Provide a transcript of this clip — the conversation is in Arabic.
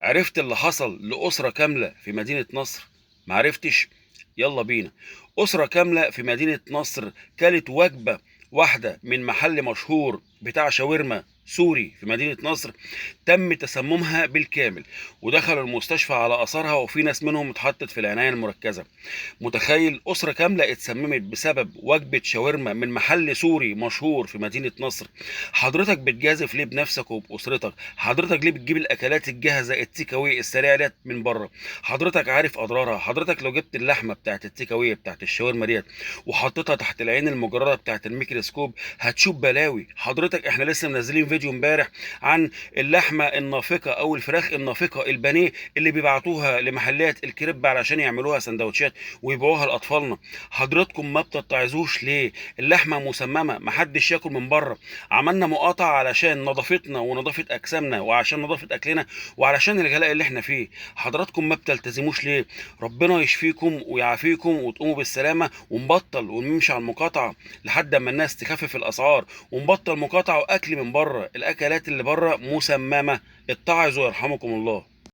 عرفت اللي حصل لأسرة كاملة في مدينة نصر؟ معرفتش؟ يلا بينا. أسرة كاملة في مدينة نصر كلت وجبة واحدة من محل مشهور بتاع شاورما سوري في مدينة نصر، تم تسممها بالكامل ودخلوا المستشفى على أثرها، وفي ناس منهم اتحطت في العناية المركزة. متخيل أسرة كاملة اتسممت بسبب وجبة شاورما من محل سوري مشهور في مدينة نصر؟ حضرتك بتجازف ليه بنفسك وبأسرتك؟ حضرتك ليه بتجيب الأكلات الجاهزة التيك أواي السريعة ديت من بره؟ حضرتك عارف أضرارها؟ حضرتك لو جبت اللحمة بتاعت التيك أواي بتاعت الشاورما ديت وحطيتها تحت العين المجردة بتاعت الميكروسكوب هتشوف بلاوي. حضرتك احنا لسه منزلين فيديو امبارح عن اللحمة النافقة أو الفراخ النافقة البانيه اللي بيبعتوها لمحلات الكريب علشان يعملوها سندوتشات ويبيعوها لاطفالنا. حضراتكم ما بتتعظوش ليه؟ اللحمه مسممه، محدش ياكل من بره. عملنا مقاطعه علشان نظافتنا ونظافه اجسامنا وعشان نظافه اكلنا وعلشان الغلاء اللي احنا فيه. حضراتكم ما بتلتزموش ليه؟ ربنا يشفيكم ويعافيكم وتقوموا بالسلامه ونبطل ونمشي على المقاطعه لحد ما الناس تخفف الاسعار، ونبطل مقاطعه واكل من بره. الاكلات اللي بره مسممه. اتعظوا يرحمكم الله.